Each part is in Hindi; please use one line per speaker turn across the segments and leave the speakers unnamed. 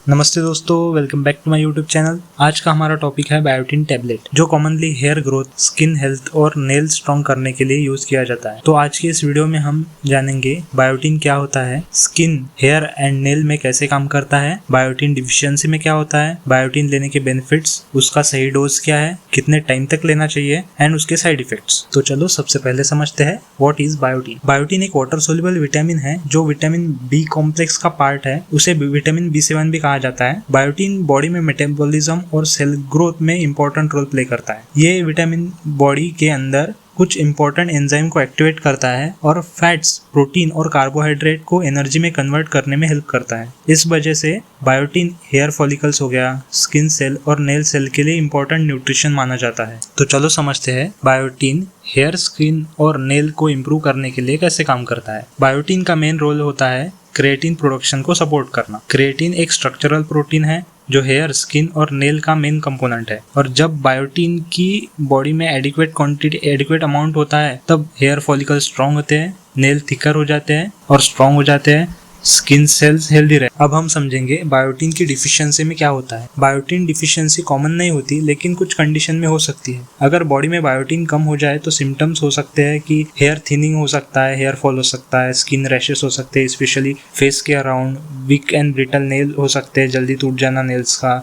नमस्ते दोस्तों, welcome back to my YouTube channel. आज का हमारा टॉपिक है बायोटिन टैबलेट, जो commonly hair growth, skin health और नेल स्ट्रॉन्ग करने के लिए यूज किया जाता है। तो आज के इस वीडियो में हम जानेंगे बायोटिन क्या होता है, स्किन, हेयर एंड नेल में कैसे काम करता है, बायोटिन डिफिशियंसी में क्या होता है, बायोटिन लेने के बेनिफिट्स, उसका सही डोज क्या है, कितने टाइम तक लेना चाहिए एंड उसके साइड इफेक्ट्स। तो चलो सबसे पहले समझते हैं व्हाट इज बायोटिन। बायोटिन एक वाटर सोल्युबल विटामिन है जो विटामिन बी कॉम्प्लेक्स का पार्ट है। उसे विटामिन B7 भी कहा जाता है। बायोटिन बॉडी में मेटाबॉलिज्म और सेल ग्रोथ में इंपॉर्टेंट रोल प्ले करता है। ये विटामिन बॉडी के अंदर कुछ इंपॉर्टेंट एंजाइम को एक्टिवेट करता है और फैट्स, प्रोटीन और कार्बोहाइड्रेट को एनर्जी में कन्वर्ट करने में हेल्प करता है। इस वजह से बायोटिन हेयर फॉलिकल्स हो गया, स्किन सेल और नेल सेल के लिए इंपॉर्टेंट न्यूट्रिशन माना जाता है। तो चलो समझते हैं बायोटिन हेयर, स्किन और नेल को इम्प्रूव करने के लिए कैसे काम करता है। बायोटिन का मेन रोल होता है क्रिएटिन प्रोडक्शन को सपोर्ट करना। क्रिएटिन एक स्ट्रक्चरल प्रोटीन है जो हेयर, स्किन और नेल का मेन कंपोनेंट है, और जब बायोटिन की बॉडी में एडिक्वेट अमाउंट होता है तब हेयर फॉलिकल स्ट्रॉन्ग होते हैं, नेल थिकर हो जाते हैं और स्ट्रॉन्ग हो जाते हैं, स्किन सेल्स हेल्दी रहे। अब हम समझेंगे बायोटिन की डिफिशियंसी में क्या होता है। बायोटिन डिफिशियंसी कॉमन नहीं होती, लेकिन कुछ कंडीशन में हो सकती है। अगर बॉडी में बायोटिन कम हो जाए तो सिम्टम्स हो सकते हैं कि हेयर थिनिंग हो सकता है, हेयर फॉल हो सकता है, स्किन रैशेस हो सकते हैं, स्पेशली फेस के around, weak and brittle nail हो सकते हैं, जल्दी टूट जाना नेल्स का,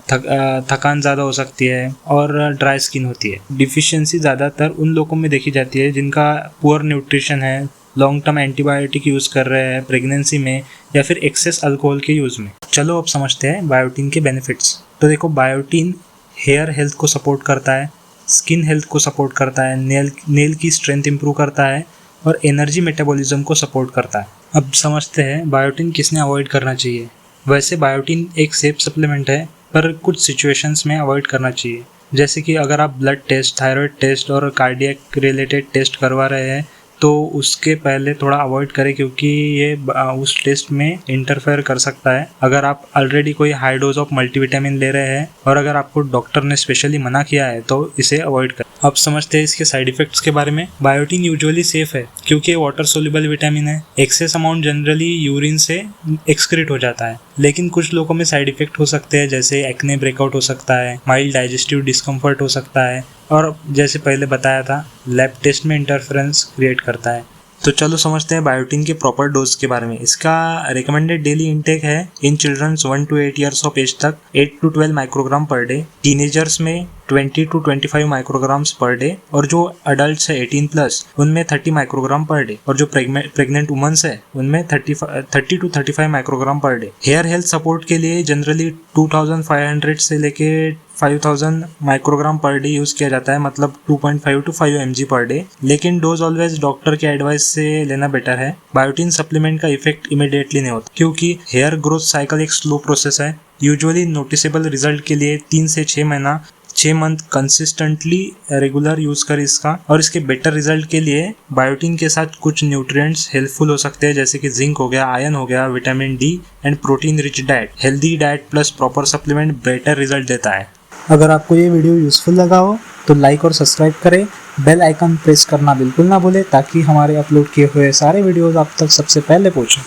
थकान ज़्यादा हो सकती है और ड्राई स्किन होती है। डिफिशियंसी ज़्यादातर उन लोगों में देखी जाती है जिनका पुअर न्यूट्रिशन है, लॉन्ग टर्म एंटीबायोटिक यूज़ कर रहे हैं प्रेगनेंसी में, या फिर एक्सेस अल्कोहल के यूज़ में। चलो अब समझते हैं बायोटिन के बेनिफिट्स। तो देखो, बायोटिन हेयर हेल्थ को सपोर्ट करता है, स्किन हेल्थ को सपोर्ट करता है, नेल की स्ट्रेंथ इंप्रूव करता है और एनर्जी मेटाबॉलिज्म को सपोर्ट करता है। अब समझते हैं बायोटिन किसने अवॉइड करना चाहिए। वैसे बायोटिन एक सेफ सप्लीमेंट है, पर कुछ सिचुएशंस में अवॉइड करना चाहिए। जैसे कि अगर आप ब्लड टेस्ट, थायराइड टेस्ट और कार्डियक रिलेटेड टेस्ट करवा रहे हैं तो उसके पहले थोड़ा अवॉइड करें, क्योंकि ये उस टेस्ट में इंटरफेयर कर सकता है। अगर आप ऑलरेडी कोई हाई डोज ऑफ मल्टीविटामिन ले रहे हैं और अगर आपको डॉक्टर ने स्पेशली मना किया है तो इसे अवॉइड करें। अब समझते हैं इसके साइड इफेक्ट्स के बारे में। बायोटिन यूजुअली सेफ है क्योंकि ये वाटर सोल्युबल विटामिन है। एक्सेस अमाउंट जनरली यूरिन से एक्सक्रीट हो जाता है, लेकिन कुछ लोगों में साइड इफेक्ट हो सकते हैं, जैसे एक्ने ब्रेकआउट हो सकता है, माइल्ड डाइजेस्टिव डिस्कम्फर्ट हो सकता है, और जैसे पहले बताया था लैब टेस्ट में इंटरफेरेंस क्रिएट करता है। तो चलो समझते हैं बायोटिन के प्रॉपर डोज के बारे में। इसका रिकमेंडेड डेली इंटेक है in childrens 1 to 8 years of age तक 8 to 12 microgram per day, teenagers में 20 to 25 माइक्रोग्राम्स पर डे, और जो अडल्ट है 18+ उनमें 30 माइक्रोग्राम पर डे, और जो प्रेग्नेंट वुमेन्स है उनमें 30 to 35 microgram per day. Hair health support के लिए जनरली 2500 से लेके 5000 माइक्रोग्राम पर डे यूज किया जाता है, मतलब 2.5 to 5 mg पर डे, लेकिन डोज ऑलवेज डॉक्टर के एडवाइस से लेना बेटर है। बायोटिन सप्लीमेंट का इफेक्ट इमीडिएटली नहीं होता, क्योंकि हेयर ग्रोथ साइकिल एक स्लो प्रोसेस है। यूजुअली नोटिसेबल रिजल्ट के लिए 3 से 6 मंथ कंसिस्टेंटली रेगुलर यूज कर इसका, और इसके बेटर रिजल्ट के लिए बायोटिन के साथ कुछ न्यूट्रिएंट्स हेल्पफुल हो सकते हैं, जैसे कि जिंक हो गया, आयरन हो गया, vitamin D and protein rich diet. Healthy diet plus proper supplement better result देता है।
अगर आपको ये वीडियो यूज़फुल लगा हो तो लाइक और सब्सक्राइब करें, बेल आइकन प्रेस करना बिल्कुल ना भूलें, ताकि हमारे अपलोड किए हुए सारे वीडियोस आप तक सबसे पहले पहुंचें।